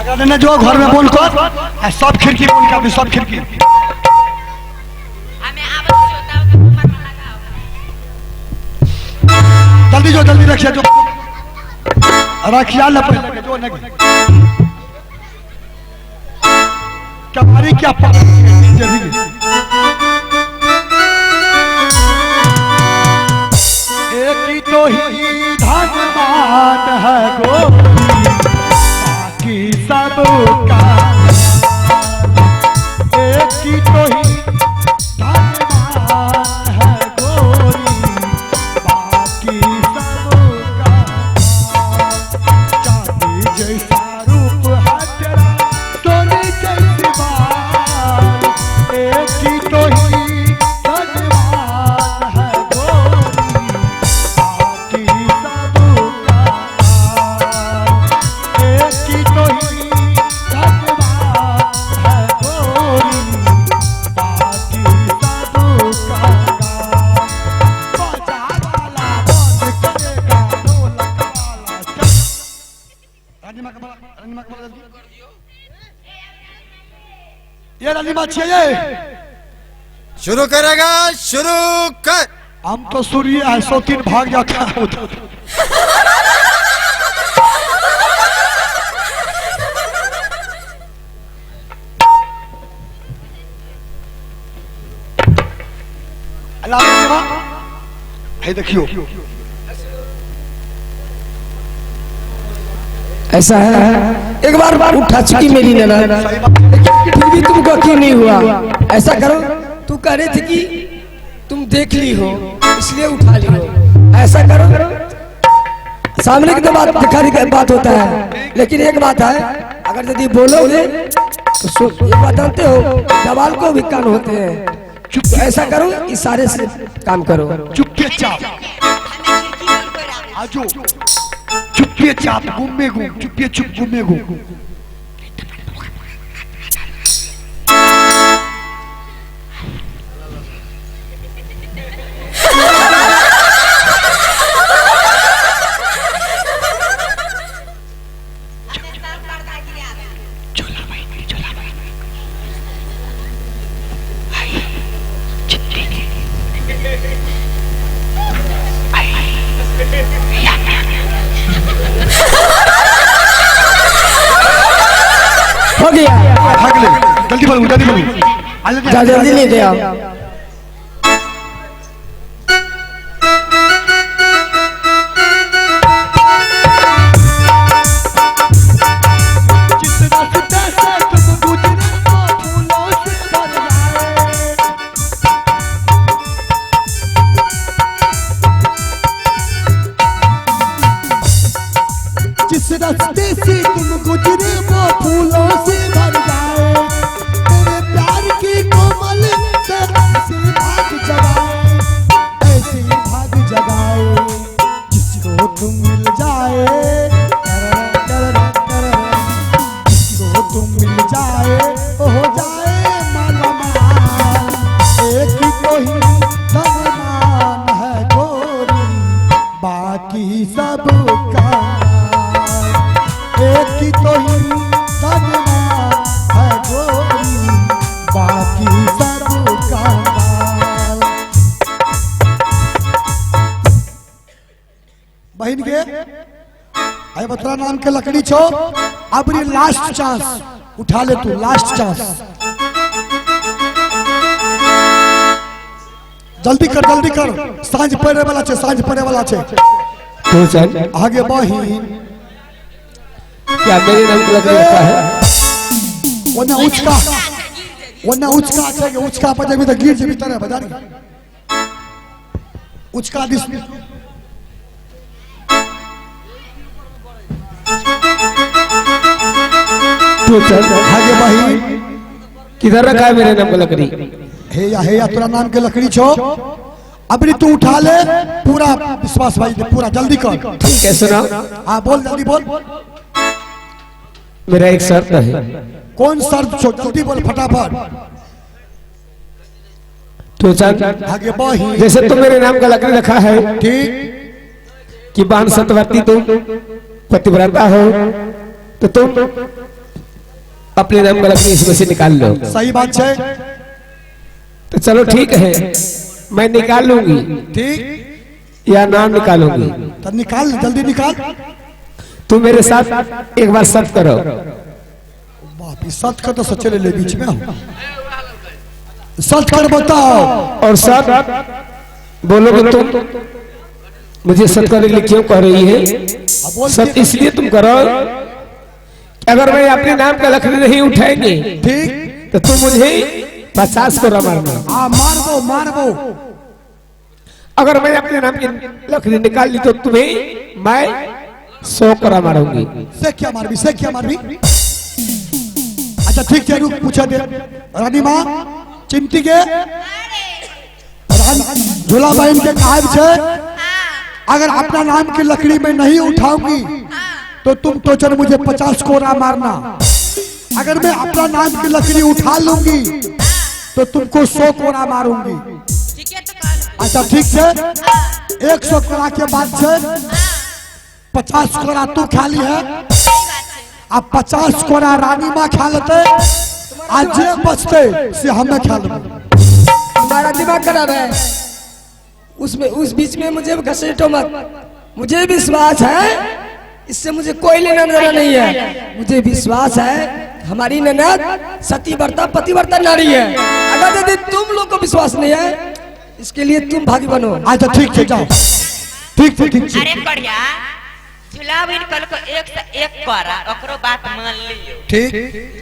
अगर ने जो घर में बोल कर सब खिड़की बोल कर सब खिड़की जल्दी जो जल्दी रखिए जो रखिया न पहले जो नहीं क्या मारी क्या एक ही तो ही धनवान है गोरी बाकी सबका एक ही तो ही धनवान है गोरी बाकी सबका चांदी जैसा रूप है तेरा सोने जैसी बात एक ही तो ही धनवान है गोरी बाकी सबका एक ही तो ही धनवान है गोरी बाकी सबका बाजार वाला बंद करेगा ढोलक वाला रानीमा का ये रानीमा चाहिए शुरू करेगा शुरू कर। हम तो सूर्य है 103 भाग जाता है उधर अल्लाह है देखियो ऐसा है एक बार उठा चुकी मेरी नैना फिर भी तुमको क्यों नहीं हुआ। ऐसा करो तू कह रही थी कि तुम देख ली हो इसलिए उठा ली हो। ऐसा करो सामने की तो बात दिखाने की बात होता है लेकिन एक बात है अगर यदि बोलोगे तो ये बात जानते हो दवाल को भी कान होते हैं। तो ऐसा करो इशारे से काम करो। चुपके चाप आजो चुपके चाप घूमे घूम चुपके चुप घूमे घूम हो गया भाग ले जल्दी बोलो जल्दी ले गया। जिस रास्ते से तुम गुजरे वो फूलों से भर जाए तेरे प्यार की कोमल से भाग जगाए ऐसे भाग जगाए जिसको तुम मिल जाए जिसको तुम मिल जाए वो हो जाए मालामाल एक ही तो ही धनवान है गोरी बाकी सब एक ही तो ही धनवान है गोरी बाकी सबका माल। बहन के अरे बतरा नाम के लकड़ी छो अब ये लास्ट चांस उठा ले तू लास्ट चांस जल्दी कर सांझ पड़े वाला छे सांझ पड़े वाला छे तो चल आगे बहिन क्या मेरे नाम को लकड़ी रखा है वरना उचका पर जब गिर जब तरह बजा उचका दिस तो चल आगे बहिन किधर रखा है मेरे नाम को लकड़ी। हे या तेरा नाम के लकड़ी छो अबरी तू उठा ले पूरा विश्वास भाई पूरा जल्दी कर। ठीक है सुना हाँ बोल जल्दी बोल। मेरा एक शर्त है। कौन शर्त छो जल्दी बोल फटाफट। तो चल आगे बही जैसे तुम मेरे नाम का लकड़ी रखा है ठीक कि बान सतवर्ती तुम पतिव्रता हो तो तुम अपने नाम का लकड़ी इसमें से निकाल लो। सही बात है। तो चलो ठीक है, मैं निकाल लूंगी। ठीक, या नाम निकालूंगी। तो निकाल, जल्दी निकाल। तू मेरे साथ एक बार सत करो। बाप, सत का तो सच्चे ले बीच में सत कर बताओ। और सत बोलोगे तुम मुझे सत करने के लिए क्यों कह रही है? सत इसलिए तुम करो, अगर मैं अपने नाम का लकड़ी नहीं उठाएंगे ठीक, तो तुम मुझे 50 कोरा मारना। हाँ मारबो मारबो। अगर मैं अपने नाम की लकड़ी निकाल ली तो तुम्हें मैं 100 कोरा मारूंगी। से क्या मारबी, से क्या मारबी? अच्छा ठीक है, रुक पूछा दे। रानी माँ चिमटी के झूला बहन के कायब से अगर अपना नाम की लकड़ी में नहीं उठाऊंगी तो तुम टोचर मुझे 50 कोरा मारना। अगर मैं अपना नाम की लकड़ी उठा लूंगी तो तुमको 100 कोरा मारूंगी। अच्छा ठीक है, 100 कोरा के बाद से 50 कोरा तू खा ली है, अब 50 कोरा रानी माँ खा लेते, आज जे बचते से हमें खा लेंगे। तुम्हारा दिमाग खराब है, उसमें उस बीच में मुझे घसीटो मत। मुझे विश्वास है, इससे मुझे कोई लेना देना नहीं है। मुझे विश्वास है हमारी ननद सती व्रता पतिव्रता नारी है। अगर यदि तुम लोग को विश्वास नहीं है, इसके लिए तुम भागी बनो। अच्छा ठीक है, जाओ। ठीक ठीक ठीक। अरे बढ़िया, झूला बिन कल को 1 से 1 करा, ओकरो बात मान लियो। ठीक,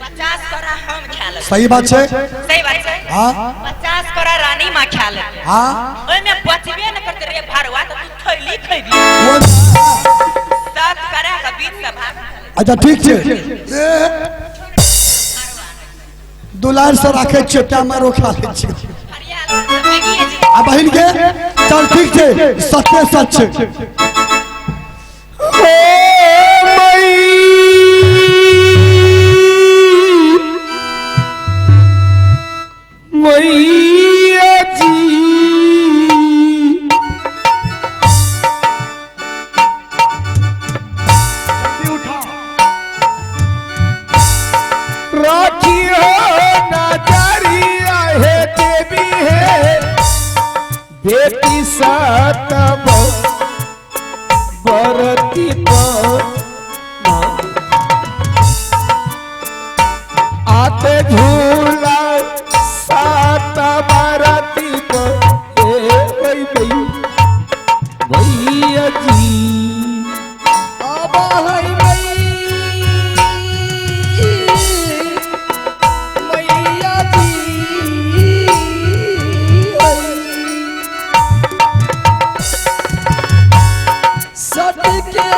50 करा हम खा ले। सही बात है। सही बात है। हाँ 50 करा रानी माँ खा ले। हाँ, ओए में बचबे न करते रे भरवा, तो तू थैली खइबी। वो सब करा के बीच से भाग। अच्छा ठीक है, दुलार से राखे चेटा मारो खा ले छी। आ बहन के चल ठीक है, सत्य सच मैया जी राखी हो नजरिया है, देवी है बेटी सात बरती आते झूला सात बरती भैया जी। अब मैया जी सत के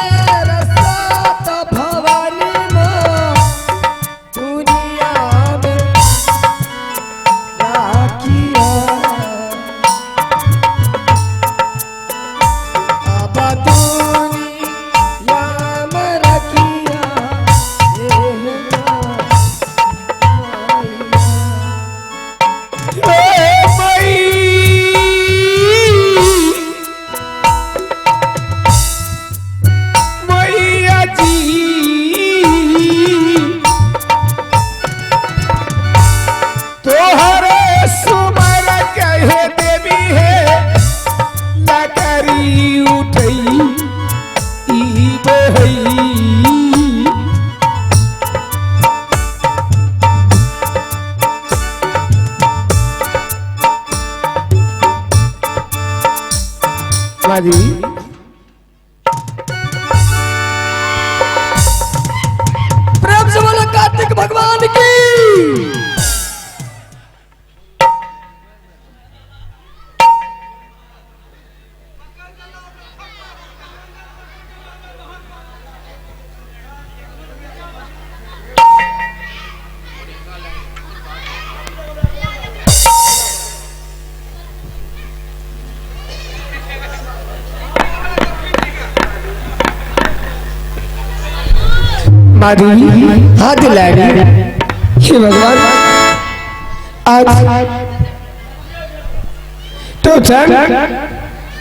रसात भवानी माँ दुनिया में राखिया। अब दुनिया में राखिया मैया जी। तोहरे सुमर कहे देवी है, लकड़ी उठई ई बहई। माजी प्रेम से बोलो कार्तिक भगवान की। मारी हाथ दिलाएगी हे भगवान। आज तो चल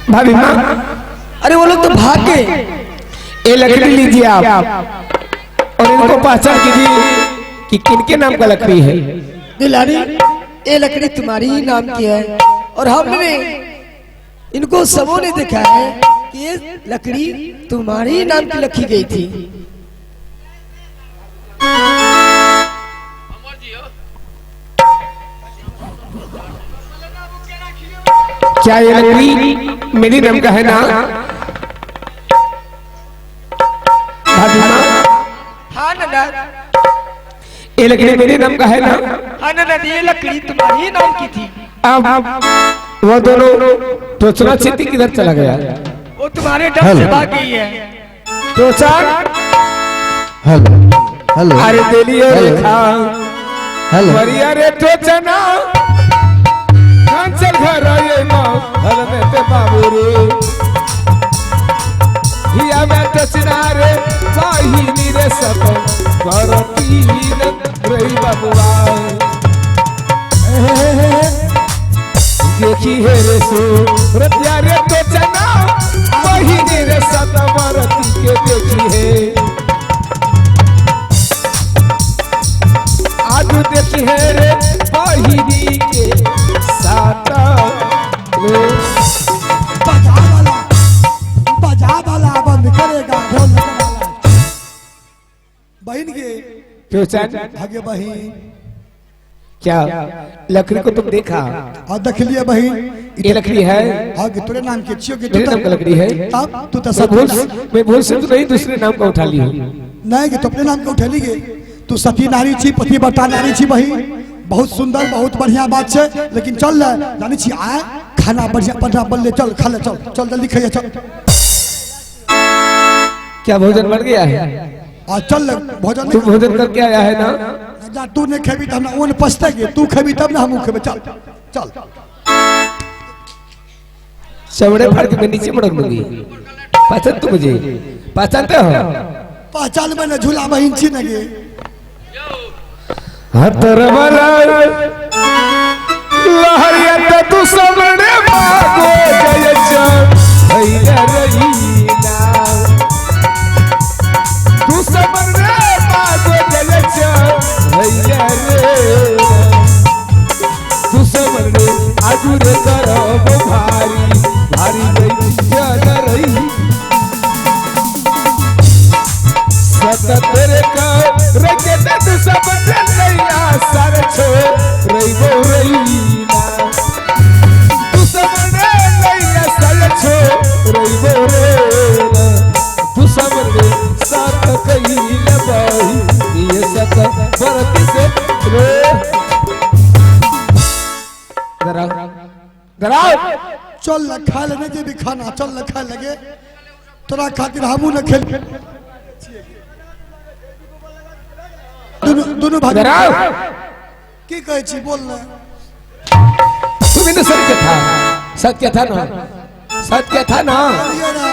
भाभी माँ, अरे वो लोग तो भाग गए। ये लकड़ी लीजिए आप और इनको पहचान कीजिए कि किनके नाम का लकड़ी है। दुलारी, ये लकड़ी तुम्हारी ही नाम की है और हमने इनको सबों ने देखा है कि ये लकड़ी तुम्हारी ही नाम की रखी गई थी। क्या ये लकड़ी मेरी नाम का है ना? हाँ ना, ये लकड़ी मेरे नाम का है ना? हाँ ना, ये लकड़ी तुम्हारी ही नाम की थी। अब वो दोनों टोचना चेती किधर चला गया? वो तुम्हारे डर से भाग गई है। टोचन, हेलो हेलो, अरे दिलिए रेखा, हेलो, मरिया रे टोचना, कांचल घर आये ना, हल में ते बाबू रे, हिया में टोचना रे, वाहिनी रे सब, करती रही बाबुआ। देखी है रे सूरत रे टोचना, वाहिनी रे सब मरती के देखी है। आज देखी है रे वाहिनी के साथ। बजा वाला बंद करेगा ढोल वाला। बहन के टोचन, भाग्य बहन, क्या लकड़ी को तुम देखा? और देख लिया बहन, ये लकड़ी है आगे तेरे नाम के छियो के मेरे नाम का लकड़ी है। तब तू तो मैं भूल से तो नहीं दूसरे नाम का उठा ली हूँ। नहीं कि तो अपने नाम का उठे लीगे। तू सती नारी छी, पति बता नारी छी बहन, बहुत सुंदर बहुत बढ़िया बात है। लेकिन चल जानी छी आ खाना बढ़िया बढ़िया बन ले, चल खा ले, चल चल जल्दी खाइए, चल क्या भोजन बन गया है? आज चल भोजन तू भोजन करके आया है ना? जा, तू नहीं खेबी तो हम ओन पछतेगे, तू खेबी तब ना हम खेबे। चल चल, चमड़े फाड़ के मैं नीचे मड़क लूंगी। पहचान तू मुझे पहचानते हो? पहचान में झूला बहन छी नगे हतर वाला लहरिया तो तू सबने मागो जय जय भैया रहीना, तू सबने मागो जय जय भैया रे, तू सबने आजुरे करब भारी भारी भैया रही सत तेरे का रखे तू सबने नैया सर छो रहीबो रहीना, तू सबने नैया सर छो रहीबो रहीना, तू सबने साथ कहिल बाई ये सत बरती से रे। दराव चल न खा लेने जे भी खाना, चल न खा लगे तोरा खातिर हमू न खेल। दोनों भाग दराव की कहे छी बोल ना। तुम इन सत्य था, सत्य था ना, सत्य था ना। बोलिए ना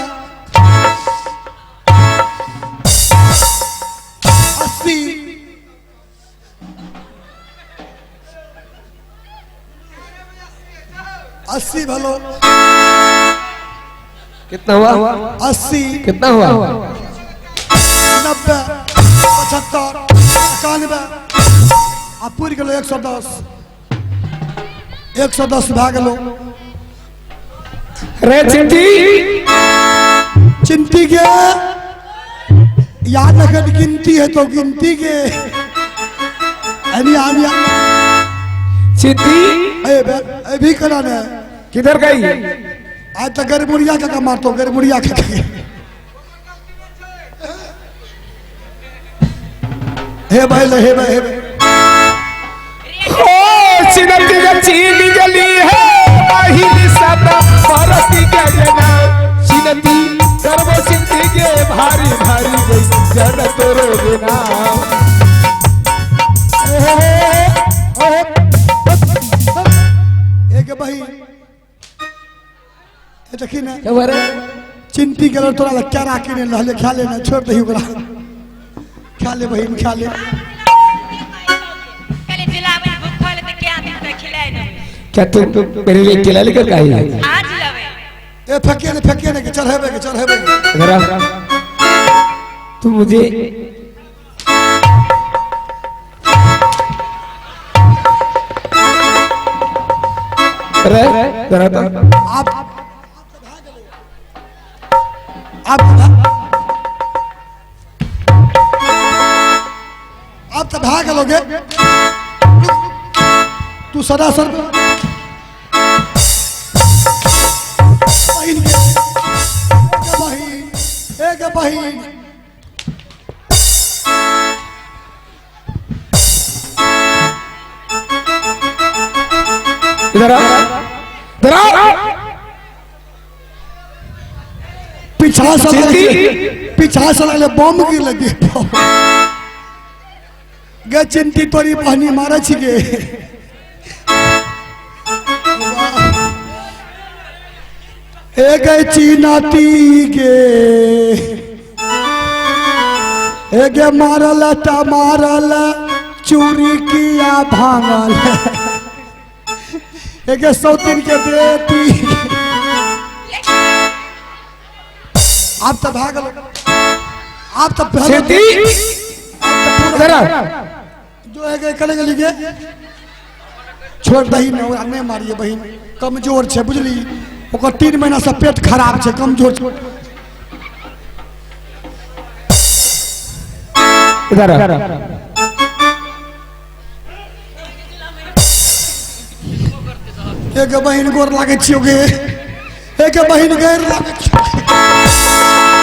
80 भलो कितना हुआ? 80 कितना हुआ? 90 75 91 आ पूरी गेलो 110 110 भाग गेलो। रे चिंटी चिंटी के याद रखन गिनती है तो गिनती के अनिया चिंटी ए भी कराना है। किधर गई? आज तक गरमुड़िया का मारतो गरमुड़िया का हे भाई हे भाई हे भाई ओ चिंटी का चीनी गली है आही सदा परती के जना चिंटी करबो चिंटी के भारी भारी गई जन तोरे बिना। एक भाई देखी ना क्या बारे? चिंटी के तोरा लग क्या राखी ने लहले खा लेना छोड़ दही ओकरा खा ले बहन खा ले। कल जिलावन भूखल त क्या मिलता खिलाए न क्या तू मेरे लिए केला लेकर आई है? आज लवे ए फेंके ने के चढ़ेबे तू मुझे अरे जरा तो आप तो भाग लोगे। तू सरासर बहिन एक बहिन इधर आ इधर आ पीछा से लगे बम की लगे गे चिंटी तोरी पानी मारे छिके एक चीनाती के एक मारल मारल चूरी किया भांगल एक सौतीन के बेटी आप तो भागल आप तो जो है कले गली के छोड़ दही नहीं मारिए बहन कमजोर छे बुझली ओकर 3 महीना से पेट खराब छे कमजोर छे। इधर एक बहन गोर लागे छियोगे एक बहन गैर लागे छियोगे